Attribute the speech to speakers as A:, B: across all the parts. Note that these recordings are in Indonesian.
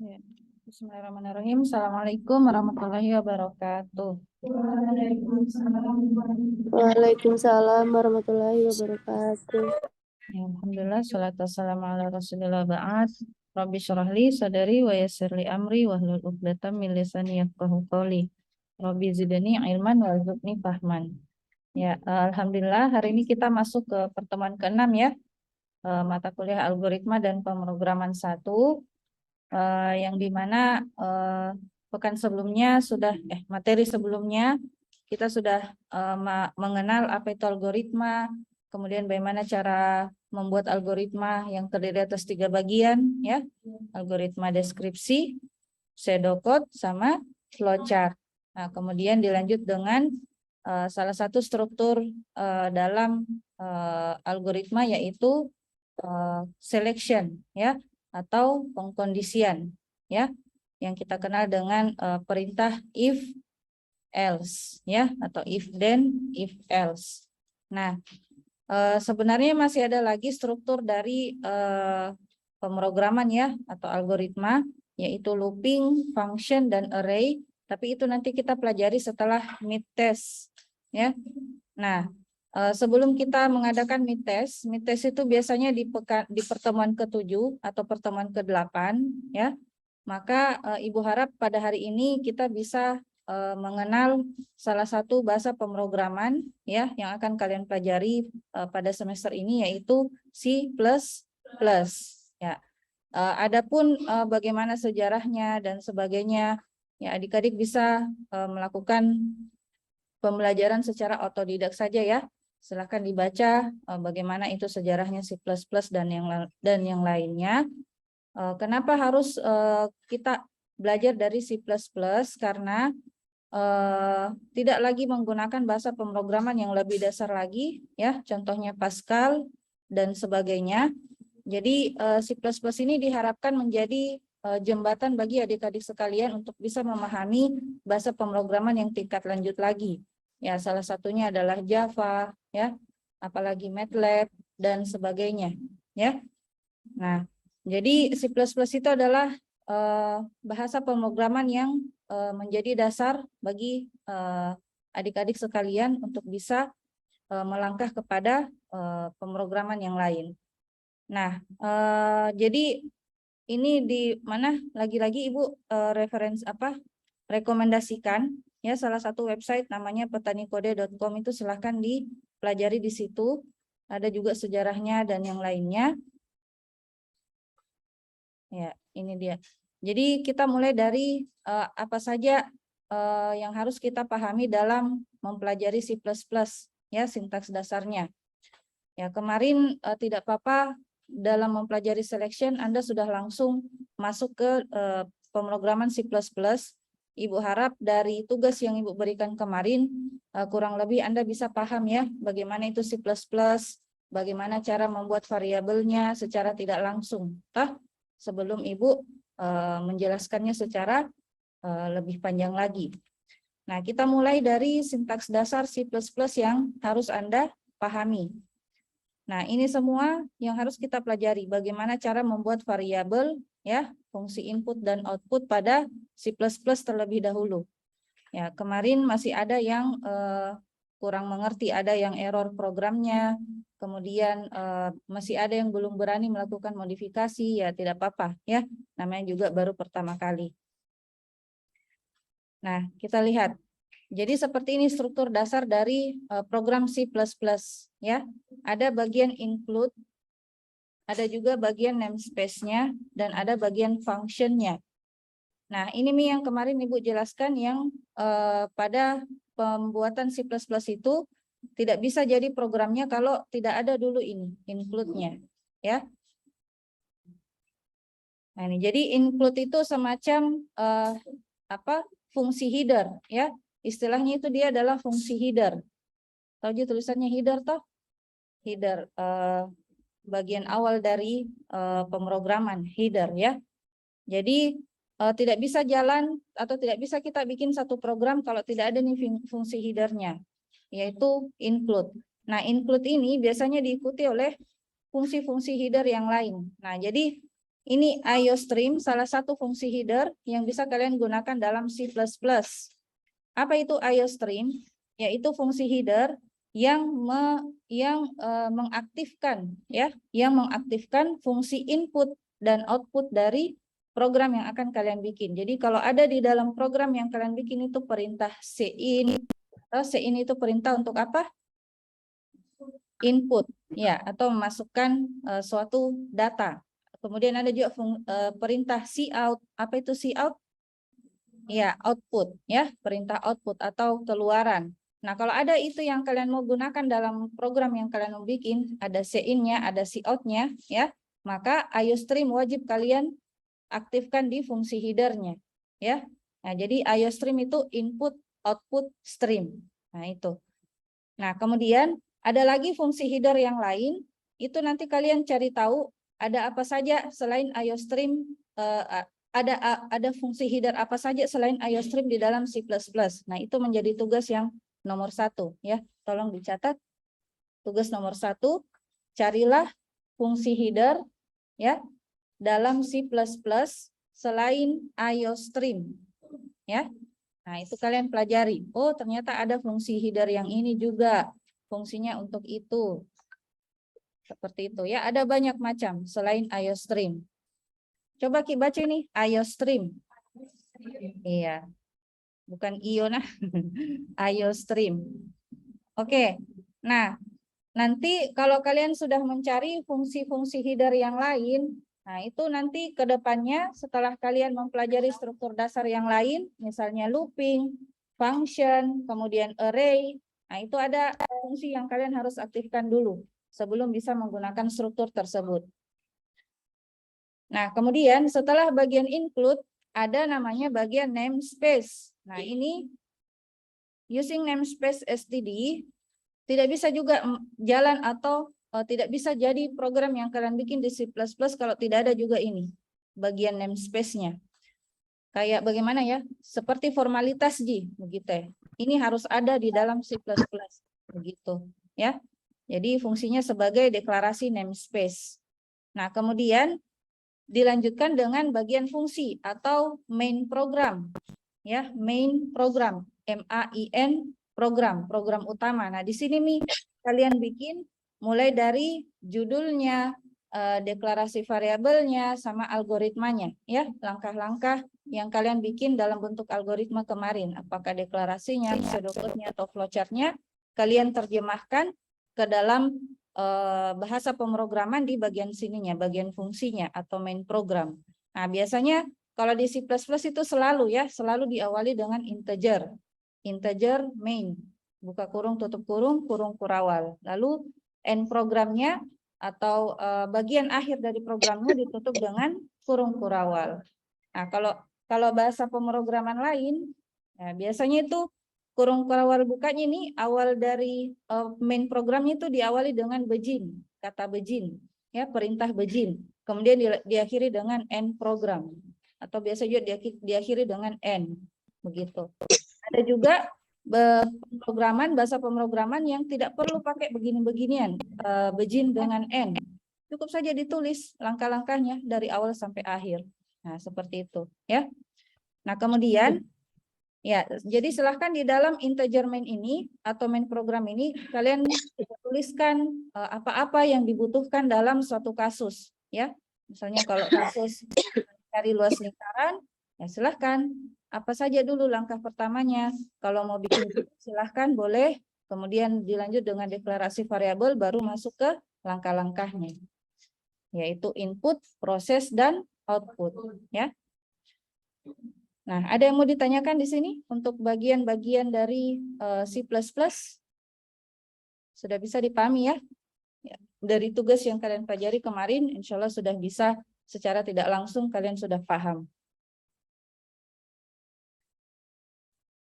A: Ya. Bismillahirrahmanirrahim. Assalamualaikum warahmatullahi wabarakatuh.
B: Waalaikumsalam warahmatullahi wabarakatuh.
A: Ya, alhamdulillah, salatu wassalamu ala rasulillah ba'ad. Rabbi syrah li sadari wa yassir li amri wahlul 'uqdatam min lisani yafqahu qawli. Rabbi zidni ilman warzuqni fahman. Ya, alhamdulillah hari ini kita masuk ke pertemuan ke-6 ya. Mata kuliah algoritma dan pemrograman 1. Yang dimana pekan sebelumnya materi sebelumnya kita sudah mengenal apa itu algoritma, kemudian bagaimana cara membuat algoritma yang terdiri atas 3 bagian ya, algoritma deskripsi, pseudocode, sama flowchart. Nah, kemudian dilanjut dengan salah satu struktur dalam algoritma yaitu selection ya, atau pengkondisian ya, yang kita kenal dengan perintah if else ya, atau if then if else. Nah, sebenarnya masih ada lagi struktur dari pemrograman ya, atau algoritma, yaitu looping, function, dan array, tapi itu nanti kita pelajari setelah mid test ya. Nah, sebelum kita mengadakan mid test itu biasanya di pertemuan ke-7 atau pertemuan ke-8 ya. Maka Ibu harap pada hari ini kita bisa mengenal salah satu bahasa pemrograman ya yang akan kalian pelajari pada semester ini, yaitu C++ ya. Adapun bagaimana sejarahnya dan sebagainya ya, adik-adik bisa melakukan pembelajaran secara otodidak saja ya. Silahkan dibaca bagaimana itu sejarahnya C++ dan yang lainnya. Kenapa harus kita belajar dari C++? Karena tidak lagi menggunakan bahasa pemrograman yang lebih dasar lagi ya, contohnya Pascal dan sebagainya. Jadi C++ ini diharapkan menjadi jembatan bagi adik-adik sekalian untuk bisa memahami bahasa pemrograman yang tingkat lanjut lagi. Ya, salah satunya adalah Java ya, apalagi MATLAB dan sebagainya ya. Nah, jadi C++ itu adalah bahasa pemrograman yang menjadi dasar bagi adik-adik sekalian untuk bisa melangkah kepada pemrograman yang lain. Nah, jadi ini di mana lagi-lagi Ibu rekomendasikan ya, salah satu website namanya petanikode.com, itu silahkan dipelajari di situ. Ada juga sejarahnya dan yang lainnya. Ya, ini dia. Jadi kita mulai dari apa saja yang harus kita pahami dalam mempelajari C++ ya, sintaks dasarnya. Ya, kemarin tidak apa-apa dalam mempelajari selection Anda sudah langsung masuk ke pemrograman C++. Ibu harap dari tugas yang Ibu berikan kemarin kurang lebih Anda bisa paham ya bagaimana itu C++, bagaimana cara membuat variabelnya secara tidak langsung. Sebelum Ibu menjelaskannya secara lebih panjang lagi. Nah, kita mulai dari sintaks dasar C++ yang harus Anda pahami. Nah, ini semua yang harus kita pelajari, bagaimana cara membuat variabel ya, fungsi input dan output pada C++ terlebih dahulu. Ya, kemarin masih ada yang kurang mengerti, ada yang error programnya, kemudian masih ada yang belum berani melakukan modifikasi, ya tidak apa-apa ya, namanya juga baru pertama kali. Nah, kita lihat. Jadi seperti ini struktur dasar dari program C++ ya. Ada bagian include, ada juga bagian namespace-nya, dan ada bagian function-nya. Nah, ini yang kemarin Ibu jelaskan yang pada pembuatan C++ itu tidak bisa jadi programnya kalau tidak ada dulu ini include-nya ya. Nah, ini jadi include itu semacam fungsi header ya. Istilahnya itu dia adalah fungsi header. Tahu aja tulisannya header toh? Header bagian awal dari pemrograman header ya. Jadi tidak bisa jalan atau tidak bisa kita bikin satu program kalau tidak ada nih fungsi headernya, yaitu include. Nah, include ini biasanya diikuti oleh fungsi-fungsi header yang lain. Nah, jadi Ini IOStream, salah satu fungsi header yang bisa kalian gunakan dalam C++. Apa itu IOStream? Yaitu fungsi header yang mengaktifkan fungsi input dan output dari program yang akan kalian bikin. Jadi kalau ada di dalam program yang kalian bikin itu perintah cin, cin itu perintah untuk apa? Input, ya, atau memasukkan suatu data. Kemudian ada juga perintah cout. Apa itu cout? Ya, output, ya, perintah output atau keluaran. Nah, kalau ada itu yang kalian mau gunakan dalam program yang kalian mau bikin, ada cin-nya, ada cout-nya, ya, maka IOStream wajib kalian aktifkan di fungsi header-nya, ya. Nah, jadi IOStream itu input, output, stream. Nah, itu. Nah, kemudian ada lagi fungsi header yang lain, itu nanti kalian cari tahu ada apa saja selain IOStream, ada fungsi header apa saja selain IOStream di dalam C++. Nah, itu menjadi tugas yang nomor 1, ya. Tolong dicatat. Tugas nomor 1, carilah fungsi header, ya, dalam C++ selain IOStream, ya. Nah, itu kalian pelajari. Oh, ternyata ada fungsi header yang ini juga. Fungsinya untuk itu. Seperti itu, ya. Ada banyak macam selain IOStream. Coba Ki baca ini, IOStream. Iya. Bukan IO nah. IOStream. Oke. Nah, nanti kalau kalian sudah mencari fungsi-fungsi header yang lain, nah itu nanti ke depannya setelah kalian mempelajari struktur dasar yang lain, misalnya looping, function, kemudian array, nah itu ada fungsi yang kalian harus aktifkan dulu sebelum bisa menggunakan struktur tersebut. Nah, kemudian setelah bagian include, ada namanya bagian namespace. Nah, ini using namespace std, tidak bisa juga jalan atau tidak bisa jadi program yang kalian bikin di C++ kalau tidak ada juga ini, bagian namespace-nya. Kayak bagaimana ya? Seperti formalitas begitu ya. Ini harus ada di dalam C++, begitu ya. Jadi fungsinya sebagai deklarasi namespace. Nah, kemudian dilanjutkan dengan bagian fungsi atau main program. Ya, main program, MAIN program utama. Nah, di sini nih kalian bikin mulai dari judulnya, deklarasi variabelnya, sama algoritmanya, ya, langkah-langkah yang kalian bikin dalam bentuk algoritma kemarin, apakah deklarasinya, pseudocode-nya atau flowchart-nya, kalian terjemahkan ke dalam bahasa pemrograman di bagian sininya, bagian fungsinya atau main program. Nah, biasanya kalau di C++ itu selalu diawali dengan integer. Integer main, buka kurung, tutup kurung, kurung kurawal. Lalu end programnya atau bagian akhir dari programnya ditutup dengan kurung kurawal. Nah, kalau bahasa pemrograman lain, nah, biasanya itu kurung kurawal bukanya ini awal dari main programnya itu diawali dengan begin, kata begin, ya, perintah begin. Kemudian diakhiri dengan end program, atau biasa juga diakhiri dengan end, begitu. Ada juga bahasa pemrograman yang tidak perlu pakai begini-beginian, begin dengan end. Cukup saja ditulis langkah-langkahnya dari awal sampai akhir. Nah, seperti itu, ya. Nah, kemudian ya, jadi silahkan di dalam integer main ini atau main program ini kalian tuliskan apa-apa yang dibutuhkan dalam suatu kasus, ya. Misalnya kalau kasus cari luas lingkaran, ya silahkan apa saja dulu langkah pertamanya. Kalau mau bikin silahkan boleh, kemudian dilanjut dengan deklarasi variabel baru masuk ke langkah-langkahnya, yaitu input, proses, dan output, ya. Nah, ada yang mau ditanyakan di sini untuk bagian-bagian dari C++? Sudah bisa dipahami ya? Ya. Dari tugas yang kalian pelajari kemarin, insya Allah sudah bisa secara tidak langsung kalian sudah paham.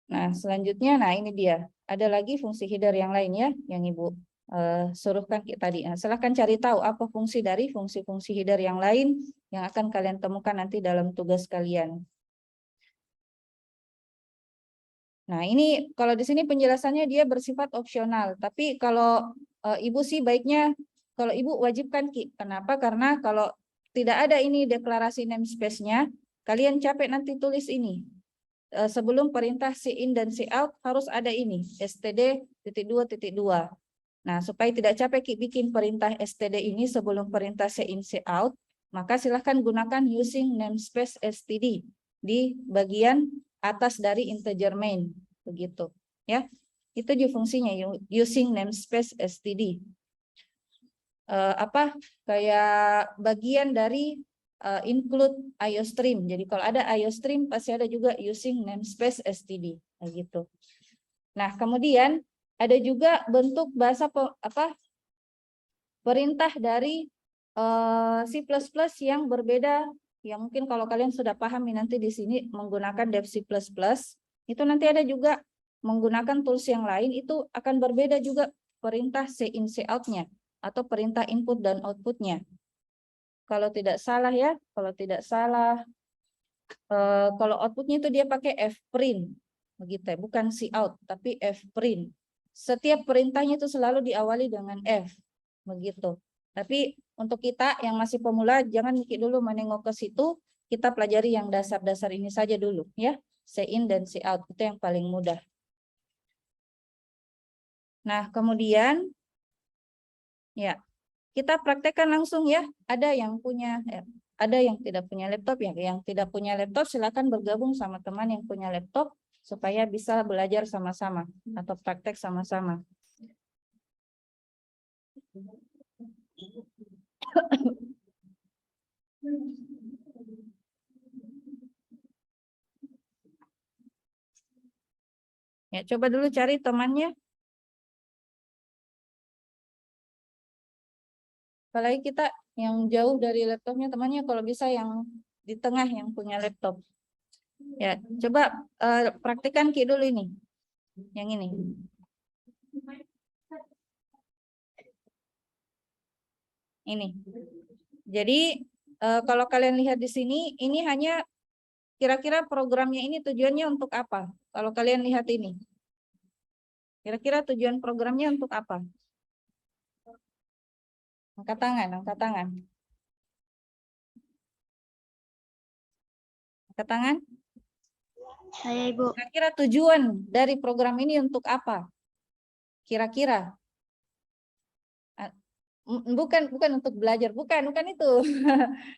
A: Nah, selanjutnya, nah ini dia. Ada lagi fungsi header yang lain ya, yang Ibu suruhkan tadi. Nah, silahkan cari tahu apa fungsi dari fungsi-fungsi header yang lain yang akan kalian temukan nanti dalam tugas kalian. Nah, ini kalau di sini penjelasannya dia bersifat opsional, tapi kalau Ibu sih baiknya kalau Ibu wajibkan Ki. Kenapa? Karena kalau tidak ada ini deklarasi namespace-nya, kalian capek nanti tulis ini. Sebelum perintah cin dan cout harus ada ini, std.2.2. Nah, supaya tidak capek bikin perintah std ini sebelum perintah cin cout, maka silahkan gunakan using namespace std di bagian atas dari integer main, begitu ya. Itu juga fungsinya using namespace std. Kayak bagian dari include IOStream. Jadi kalau ada IOStream pasti ada juga using namespace std, gitu. Nah, kemudian ada juga bentuk bahasa perintah dari C++ yang berbeda. Yang mungkin kalau kalian sudah pahami nanti di sini menggunakan dev C++, itu nanti ada juga menggunakan tools yang lain, itu akan berbeda juga perintah cin cout-nya atau perintah input dan output-nya. Kalau tidak salah ya, kalau outputnya itu dia pakai fprint, begitu ya, bukan cout tapi fprint. Setiap perintahnya itu selalu diawali dengan f, begitu. Tapi untuk kita yang masih pemula jangan mikir dulu menengok ke situ, kita pelajari yang dasar-dasar ini saja dulu ya, cin dan cout itu yang paling mudah. Nah kemudian ya kita praktekkan langsung ya. Ada yang punya, ada yang tidak punya laptop ya. Yang tidak punya laptop silakan bergabung sama teman yang punya laptop supaya bisa belajar sama-sama atau praktek sama-sama. Ya, coba dulu cari temannya. Apalagi kita yang jauh dari laptopnya, temannya kalau bisa yang di tengah yang punya laptop. Ya, coba praktekkan Ki dulu ini. Yang ini. Ini. Jadi kalau kalian lihat di sini, ini hanya kira-kira programnya ini tujuannya untuk apa? Kalau kalian lihat ini. Kira-kira tujuan programnya untuk apa? Angkat tangan, angkat tangan. Angkat tangan.
B: Saya Ibu.
A: Kira-kira tujuan dari program ini untuk apa? Kira-kira. Bukan untuk belajar, bukan itu.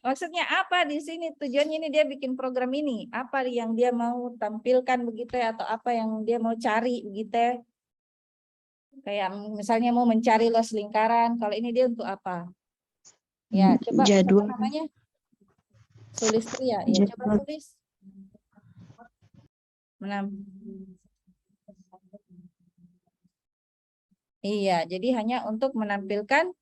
A: Maksudnya apa di sini tujuannya ini dia bikin program ini? Apa yang dia mau tampilkan begitu ya, atau apa yang dia mau cari begitu ya? Kayak misalnya mau mencari los lingkaran, kalau ini dia untuk apa? Ya, coba
B: Jadwal.
A: apa namanya? Sulistria, ya coba tulis. Iya, jadi hanya untuk menampilkan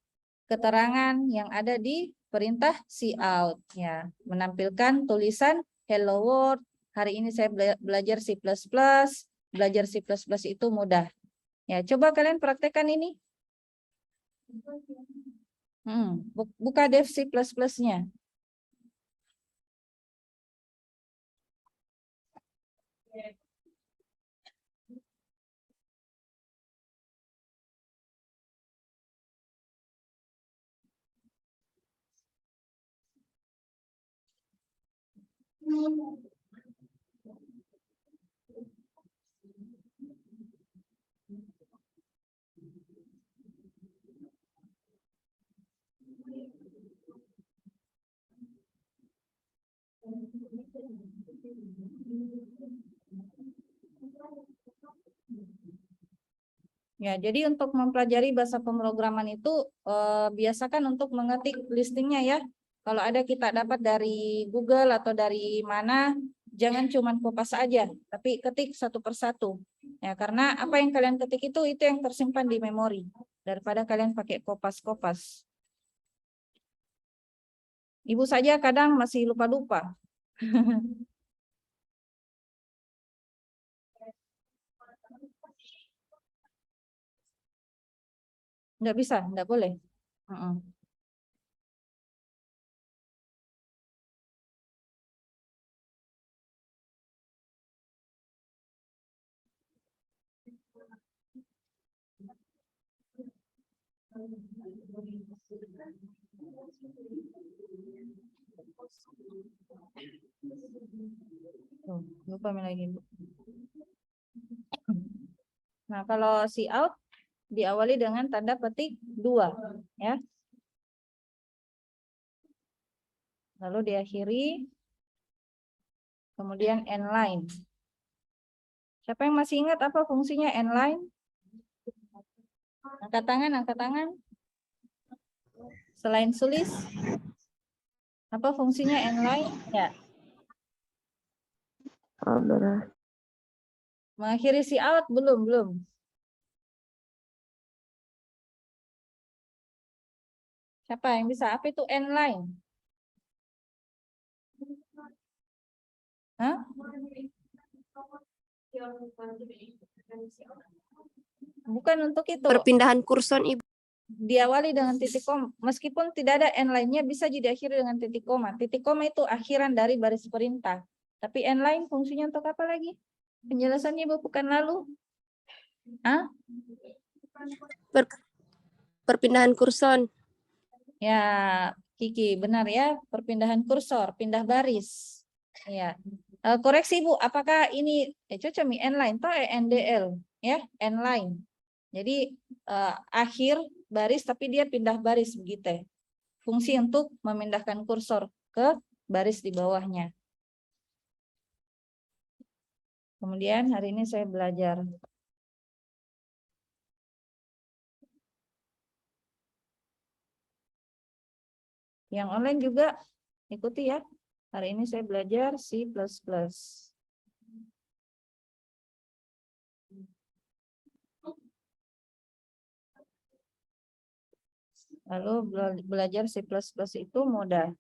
A: keterangan yang ada di perintah cout ya, menampilkan tulisan hello world. Hari ini saya belajar C++, belajar C++ itu mudah. Ya, coba kalian praktekkan ini. Buka dev C++-nya. Ya, jadi untuk mempelajari bahasa pemrograman itu biasakan untuk mengetik listingnya ya. Kalau ada kita dapat dari Google atau dari mana, jangan cuma kopas aja, tapi ketik satu persatu. Ya, karena apa yang kalian ketik itu yang tersimpan di memori daripada kalian pakai kopas-kopas. Ibu saja kadang masih lupa-lupa. Nggak bisa, nggak boleh. Apa lagi, Bu? Nah, kalau si out diawali dengan tanda petik 2, ya. Lalu diakhiri, kemudian end line. Siapa yang masih ingat apa fungsinya end line? Angkat tangan, angkat tangan. Selain tulis, apa fungsinya end line? Ya. Mengakhiri si out belum. Siapa yang bisa? Apa itu end line? Hah? Bukan untuk itu.
B: Perpindahan kurson, Ibu.
A: Diawali dengan titik koma. Meskipun tidak ada end line-nya, bisa jadi diakhiri dengan titik koma. Titik koma itu akhiran dari baris perintah. Tapi end line fungsinya untuk apa lagi? Penjelasannya Ibu bukan lalu. Hah?
B: Perpindahan kurson.
A: Ya, Kiki, benar ya. Perpindahan kursor, pindah baris. Ya. Koreksi Bu, apakah ini cocok end line atau ENDL? Ya, end line. Jadi akhir baris tapi dia pindah baris begitu. Fungsi untuk memindahkan kursor ke baris di bawahnya. Kemudian hari ini saya belajar yang online juga ikuti ya. Hari ini saya belajar C++. Lalu belajar C++ itu mudah.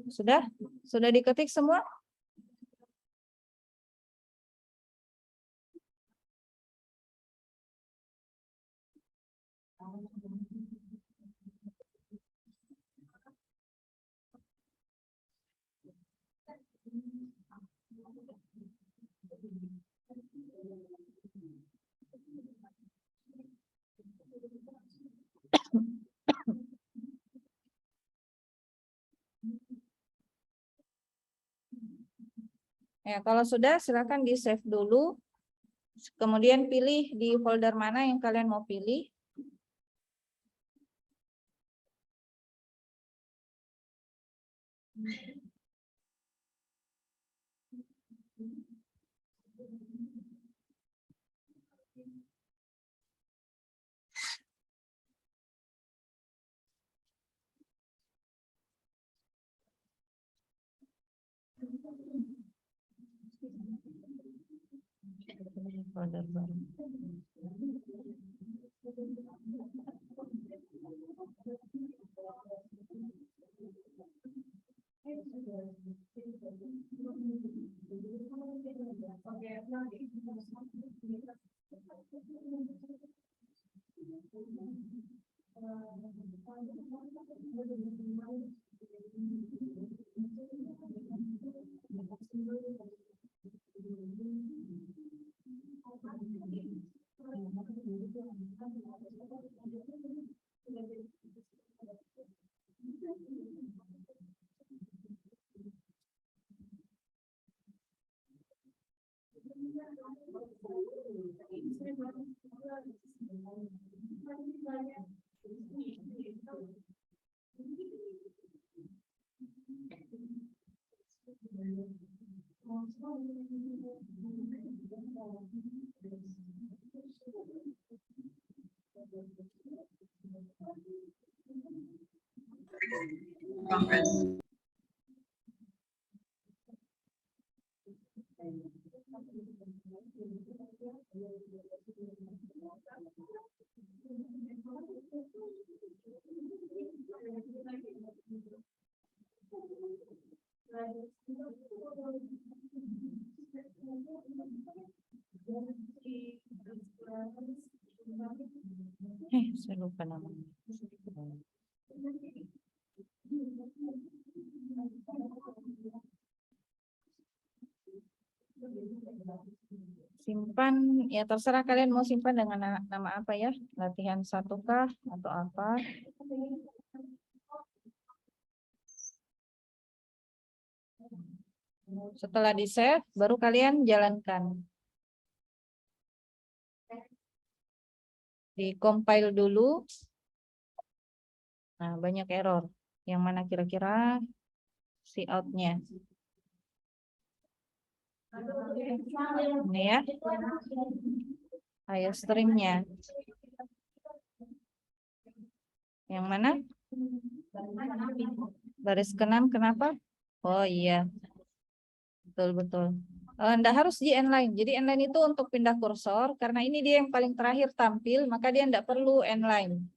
A: Sudah? Sudah diketik semua? Ya, kalau sudah silakan di-save dulu. Kemudian pilih di folder mana yang kalian mau pilih. Folder baru. Saya lupa namanya. Simpan, ya terserah kalian mau simpan dengan nama apa ya, latihan 1 kah atau apa. Setelah di save, baru kalian jalankan. Di compile dulu. Nah, banyak error. Yang mana kira-kira si out-nya? Ini ya. Ayo streamnya. Yang mana? Baris ke-6 kenapa? Oh iya. Betul-betul. Nggak harus di inline. Jadi inline itu untuk pindah kursor. Karena ini dia yang paling terakhir tampil, maka dia nggak perlu inline.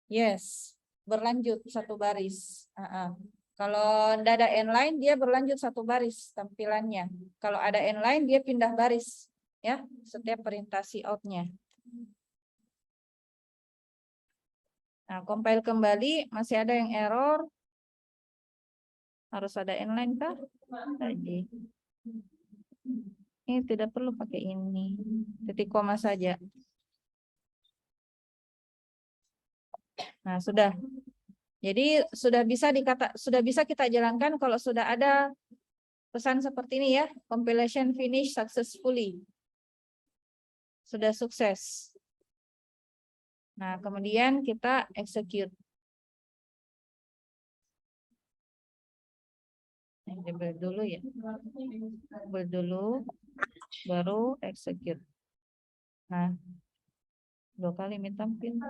A: Yes. Berlanjut 1 baris. Kalau nggak ada inline, dia berlanjut 1 baris tampilannya. Kalau ada inline, dia pindah baris. Ya, setiap perintah si out-nya. Nah, compile kembali, masih ada yang error. Harus ada inline kah? Tadi. Ini tidak perlu pakai ini. Titik koma saja. Nah, sudah. Jadi sudah bisa kita jalankan kalau sudah ada pesan seperti ini ya. Compilation finish successfully. Sudah sukses. Nah, kemudian kita execute. Build dulu ya. Build dulu, baru execute. Nah, 2 kali minta pin.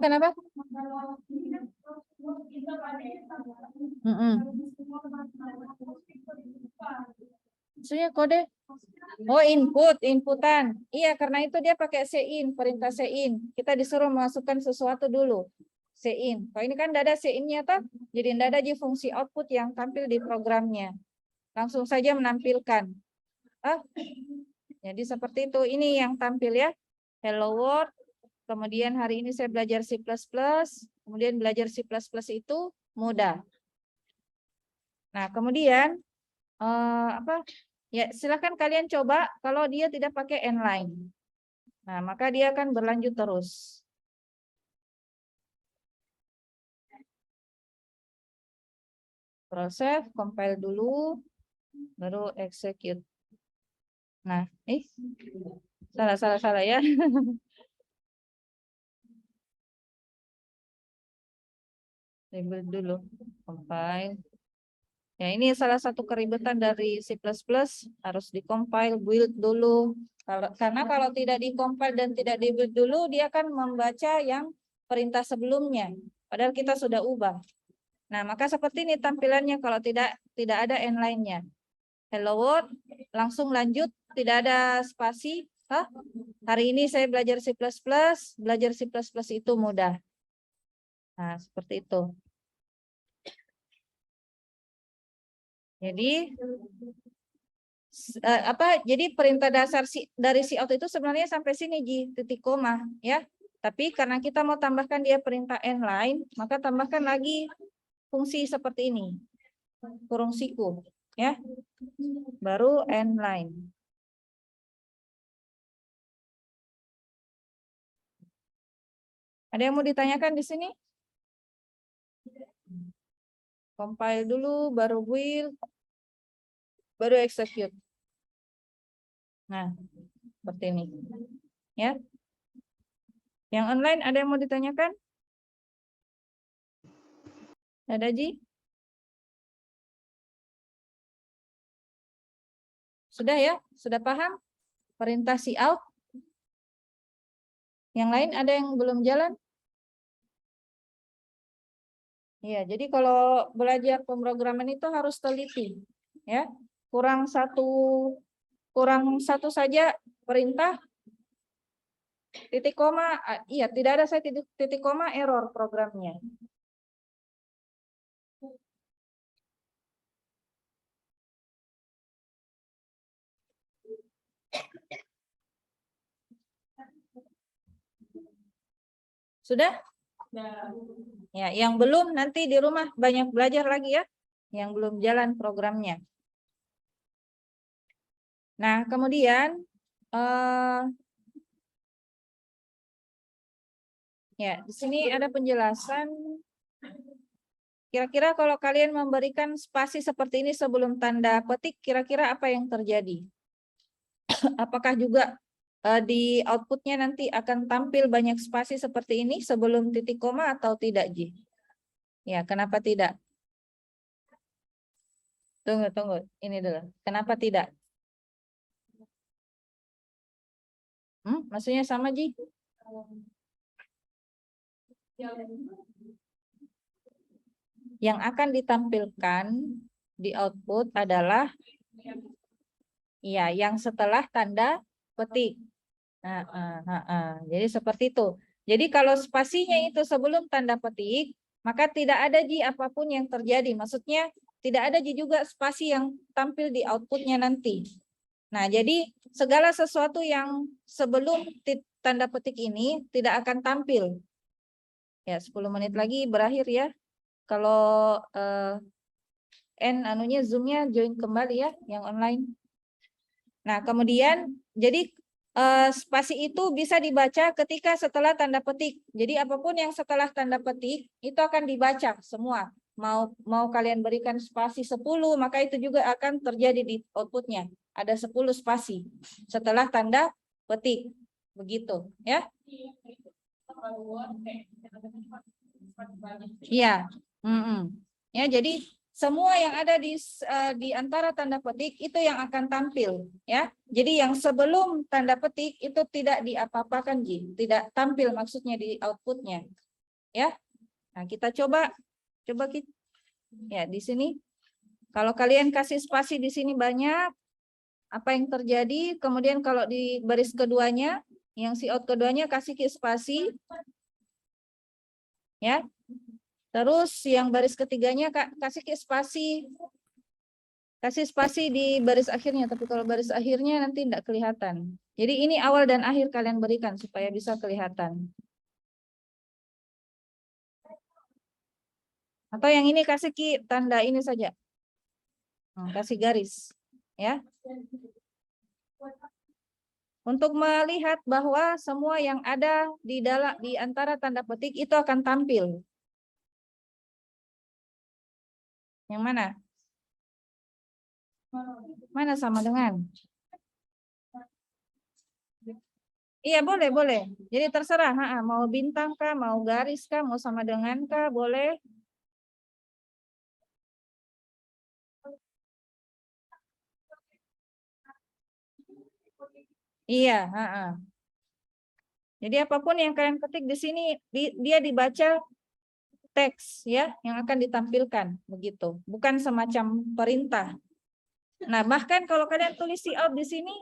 A: Kenapa? Maksudnya kode? Oh, inputan. Iya, karena itu dia pakai cin, perintah cin. Kita disuruh masukkan sesuatu dulu. Cin. Kalau ini kan tidak ada cin-nya, toh? Jadi tidak ada di fungsi output yang tampil di programnya. Langsung saja menampilkan. Jadi seperti itu. Ini yang tampil ya. Hello world. Kemudian hari ini saya belajar C++. Kemudian belajar C++ itu mudah. Nah, kemudian Ya, silakan kalian coba kalau dia tidak pakai inline. Nah, maka dia akan berlanjut terus. Proses, compile dulu, baru execute. Nah, salah ya. Label dulu, compile. Ya, ini salah satu keribetan dari C++, harus di-compile, build dulu. Karena kalau tidak di-compile dan tidak di-build dulu, dia akan membaca yang perintah sebelumnya. Padahal kita sudah ubah. Nah, maka seperti ini tampilannya kalau tidak ada inline-nya. Hello world, langsung lanjut, tidak ada spasi. Hari ini saya belajar C++, belajar C++ itu mudah. Nah, seperti itu. Jadi jadi perintah dasar dari si out itu sebenarnya sampai sini titik koma ya. Tapi karena kita mau tambahkan dia perintah inline, maka tambahkan lagi fungsi seperti ini. Kurung siku ya. Baru inline. Ada yang mau ditanyakan di sini? Compile dulu, baru build, baru execute. Nah, seperti ini. Ya. Yang online ada yang mau ditanyakan? Ada, Ji? Sudah ya? Sudah paham? Perintah si out? Yang lain ada yang belum jalan? Ya, jadi kalau belajar pemrograman itu harus teliti. Ya, kurang satu saja perintah titik koma, iya tidak ada saya titik koma error programnya. Sudah? Ya, yang belum nanti di rumah banyak belajar lagi ya, yang belum jalan programnya. Nah, kemudian ya, di sini ada penjelasan. Kira-kira kalau kalian memberikan spasi seperti ini sebelum tanda petik, kira-kira apa yang terjadi? Apakah juga di outputnya nanti akan tampil banyak spasi seperti ini sebelum titik koma atau tidak, Ji? Ya, kenapa tidak? Tunggu. Ini dulu. Kenapa tidak? Maksudnya sama, Ji? Yang akan ditampilkan di output adalah ya yang setelah tanda petik. Jadi seperti itu. Jadi kalau spasinya itu sebelum tanda petik, maka tidak ada Ji apapun yang terjadi. Maksudnya tidak ada Ji juga spasi yang tampil di outputnya nanti. Nah, jadi segala sesuatu yang sebelum tanda petik ini tidak akan tampil. Ya, 10 menit lagi berakhir ya. Kalau Zoom-nya join kembali ya yang online. Nah, kemudian jadi spasi itu bisa dibaca ketika setelah tanda petik. Jadi apapun yang setelah tanda petik itu akan dibaca semua. Mau kalian berikan spasi 10, maka itu juga akan terjadi di outputnya. Ada 10 spasi setelah tanda petik. Begitu, ya. Iya. Ya, jadi semua yang ada di antara tanda petik itu yang akan tampil, ya. Jadi yang sebelum tanda petik itu tidak diapa-apakan, Ji, tidak tampil maksudnya di outputnya, ya. Nah, kita coba kita, ya di sini. Kalau kalian kasih spasi di sini banyak, apa yang terjadi? Kemudian kalau di baris keduanya, yang si out keduanya kasih spasi, ya. Terus yang baris ketiganya kasih spasi. Kasih spasi di baris akhirnya, tapi kalau baris akhirnya nanti tidak kelihatan. Jadi ini awal dan akhir kalian berikan supaya bisa kelihatan. Atau yang ini kasih tanda ini saja. Kasih garis, ya. Untuk melihat bahwa semua yang ada di antara tanda petik itu akan tampil. Yang mana? Mana sama dengan? Iya, boleh. Jadi terserah, mau bintang kah, mau garis kah, mau sama dengan kah, boleh. Iya, Jadi apapun yang kalian ketik di sini, dia dibaca teks ya, yang akan ditampilkan begitu, bukan semacam perintah. Nah, bahkan kalau kalian tulis out di sini,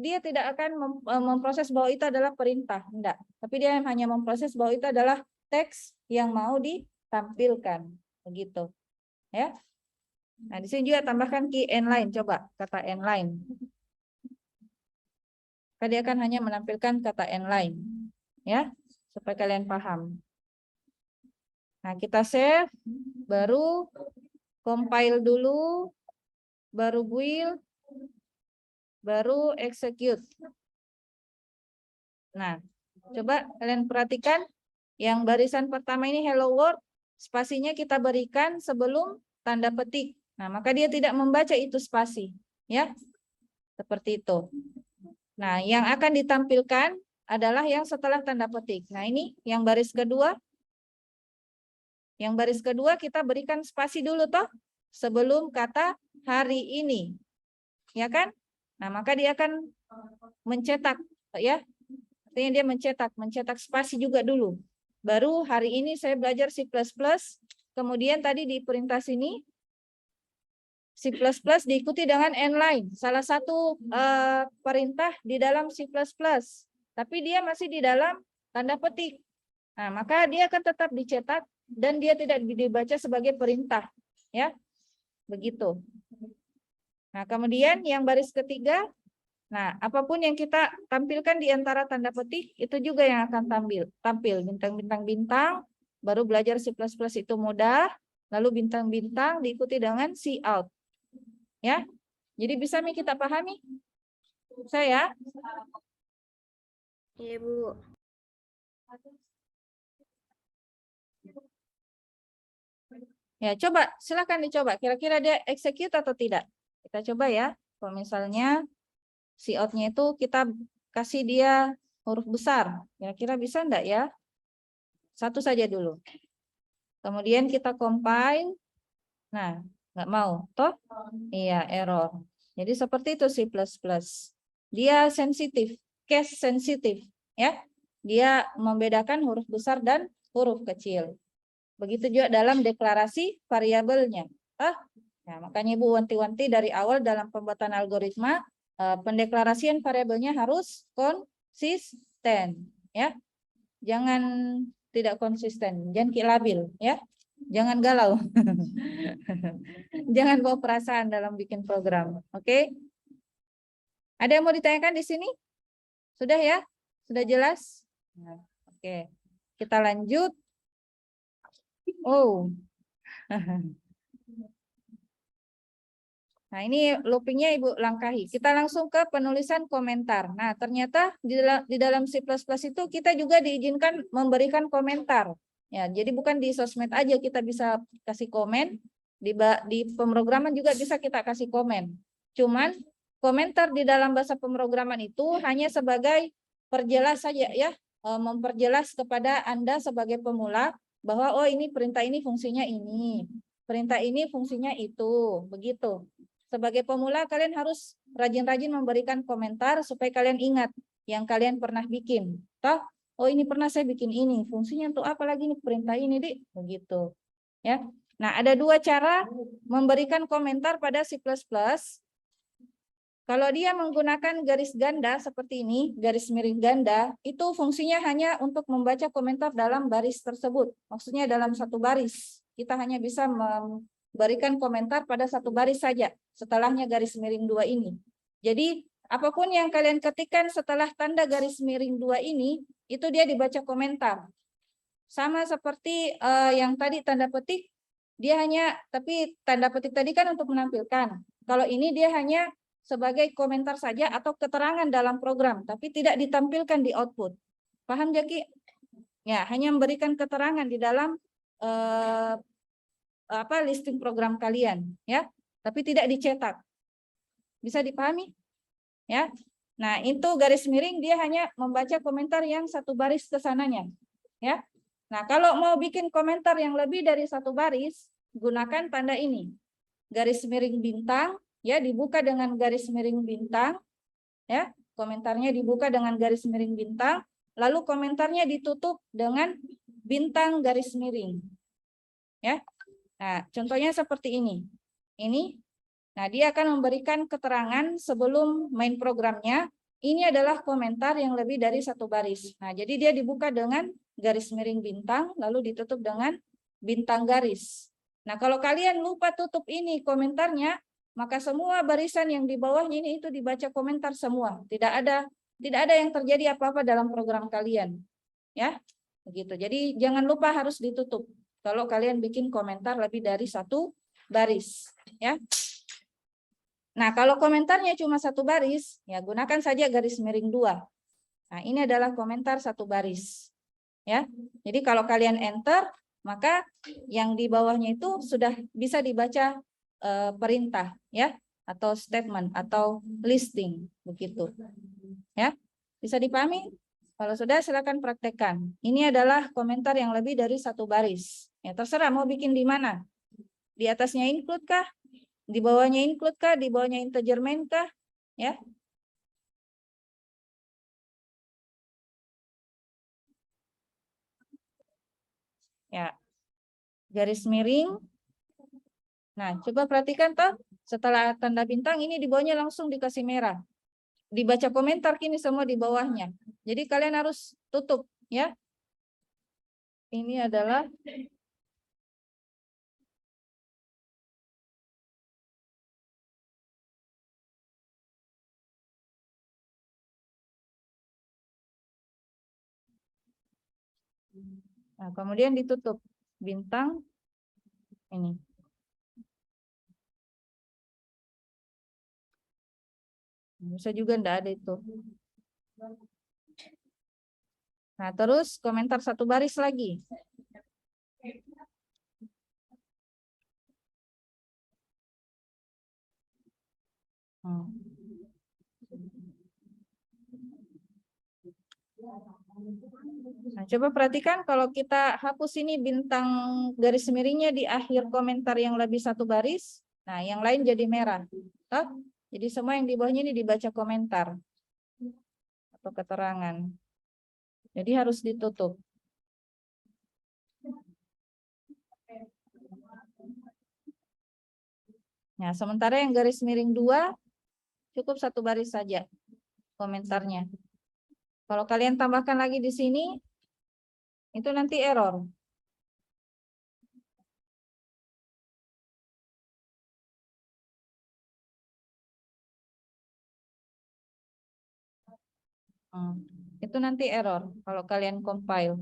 A: dia tidak akan memproses bahwa itu adalah perintah, enggak. Tapi dia hanya memproses bahwa itu adalah teks yang mau ditampilkan, begitu. Ya. Nah, di sini juga tambahkan key n-line, coba kata n-line. Dia akan hanya menampilkan kata n-line, ya, supaya kalian paham. Nah, kita save, baru compile dulu, baru build, baru execute. Nah, coba kalian perhatikan yang barisan pertama ini hello world, spasinya kita berikan sebelum tanda petik. Nah, maka dia tidak membaca itu spasi, ya. Seperti itu. Nah, yang akan ditampilkan adalah yang setelah tanda petik. Nah, ini yang baris kedua. Yang baris kedua kita berikan spasi dulu toh sebelum kata hari ini. Ya kan? Nah, maka dia akan mencetak ya. Artinya dia mencetak spasi juga dulu. Baru hari ini saya belajar C++, kemudian tadi di perintah sini C++ diikuti dengan n-line, salah satu perintah di dalam C++, tapi dia masih di dalam tanda petik. Nah, maka dia akan tetap dicetak dan dia tidak dibaca sebagai perintah, ya, begitu. Nah, kemudian yang baris ketiga, nah apapun yang kita tampilkan di antara tanda petik itu juga yang akan tampil bintang-bintang-bintang, baru belajar C++ itu mudah, lalu bintang-bintang diikuti dengan cout. Ya. Jadi bisa nih kita pahami? Saya?
B: Iya, Bu.
A: Ya, coba silakan dicoba. Kira-kira dia execute atau tidak? Kita coba ya. Kalau misalnya cout-nya itu kita kasih dia huruf besar, kira-kira bisa enggak ya? Satu saja dulu. Kemudian kita compile. Nah, nggak mau. Toh? Iya, error. Jadi seperti itu C++. Dia sensitif, case sensitif. Ya, dia membedakan huruf besar dan huruf kecil. Begitu juga dalam deklarasi variabelnya. Nah, makanya Ibu wanti-wanti dari awal dalam pembuatan algoritma, pendeklarasian variabelnya harus konsisten. Ya, jangan tidak konsisten, jangan labil. Ya, jangan galau. Jangan bawa perasaan dalam bikin program. Oke? Ada yang mau ditanyakan di sini? Sudah ya? Sudah jelas? Nah, oke. Kita lanjut. Oh. Nah, ini loopingnya Ibu langkahi. Kita langsung ke penulisan komentar. Nah, ternyata di dalam C++ itu kita juga diizinkan memberikan komentar. Ya, jadi bukan di sosmed aja kita bisa kasih komen, di pemrograman juga bisa kita kasih komen. Cuman komentar di dalam bahasa pemrograman itu hanya sebagai perjelas saja ya, memperjelas kepada Anda sebagai pemula bahwa oh ini perintah ini fungsinya ini, perintah ini fungsinya itu, begitu. Sebagai pemula kalian harus rajin-rajin memberikan komentar supaya kalian ingat yang kalian pernah bikin. Toh, oh ini pernah saya bikin ini, fungsinya untuk apa lagi nih perintah ini, Dik? Begitu. Ya. Nah, ada dua cara memberikan komentar pada C++. Kalau dia menggunakan garis ganda seperti ini, garis miring ganda, itu fungsinya hanya untuk membaca komentar dalam baris tersebut. Maksudnya dalam satu baris. Kita hanya bisa memberikan komentar pada satu baris saja, setelahnya garis miring 2 ini. Jadi, apapun yang kalian ketikkan setelah tanda garis miring 2 ini, itu dia dibaca komentar. Sama seperti yang tadi tanda petik, dia hanya, tapi tanda petik tadi kan untuk menampilkan. Kalau ini dia hanya sebagai komentar saja atau keterangan dalam program, tapi tidak ditampilkan di output. Paham, Jaki? Ya, hanya memberikan keterangan di dalam listing program kalian, ya, tapi tidak dicetak. Bisa dipahami? Ya. Nah, itu garis miring dia hanya membaca komentar yang satu baris ke sananya, ya. Nah, kalau mau bikin komentar yang lebih dari satu baris, gunakan tanda ini. Garis miring bintang, ya, dibuka dengan garis miring bintang, ya. Komentarnya dibuka dengan garis miring bintang, lalu komentarnya ditutup dengan bintang garis miring. Ya. Nah, contohnya seperti ini. Ini. Nah, dia akan memberikan keterangan sebelum main programnya. Ini adalah komentar yang lebih dari satu baris. Nah, jadi dia dibuka dengan garis miring bintang, lalu ditutup dengan bintang garis. Nah, kalau kalian lupa tutup ini komentarnya, maka semua barisan yang di bawahnya ini itu dibaca komentar semua. Tidak ada yang terjadi apa-apa dalam program kalian. Ya, begitu. Jadi jangan lupa harus ditutup kalau kalian bikin komentar lebih dari satu baris. Ya. Nah, kalau komentarnya cuma satu baris, ya gunakan saja garis miring 2. Nah, ini adalah komentar satu baris. Ya. Jadi kalau kalian enter, maka yang di bawahnya itu sudah bisa dibaca perintah, ya, atau statement atau listing begitu. Ya. Bisa dipahami? Kalau sudah silakan praktekkan. Ini adalah komentar yang lebih dari satu baris. Ya, terserah mau bikin di mana. Di atasnya include kah? Di bawahnya include kah? Di bawahnya integer main kah? Ya. Ya. Garis miring. Nah, coba perhatikan toh. Setelah tanda bintang ini di bawahnya langsung dikasih merah. Dibaca komentar kini semua di bawahnya. Jadi kalian harus tutup, ya. Ini adalah Nah, kemudian ditutup bintang ini. Bisa juga enggak ada itu. Nah, terus komentar satu baris lagi. Nah, coba perhatikan kalau kita hapus ini bintang garis miringnya di akhir komentar yang lebih satu baris. Nah, yang lain jadi merah. Toh? Jadi semua yang di bawahnya ini dibaca komentar atau keterangan. Jadi harus ditutup. Nah, sementara yang garis miring 2 cukup satu baris saja komentarnya. Kalau kalian tambahkan lagi di sini, itu nanti error. Itu nanti error kalau kalian compile.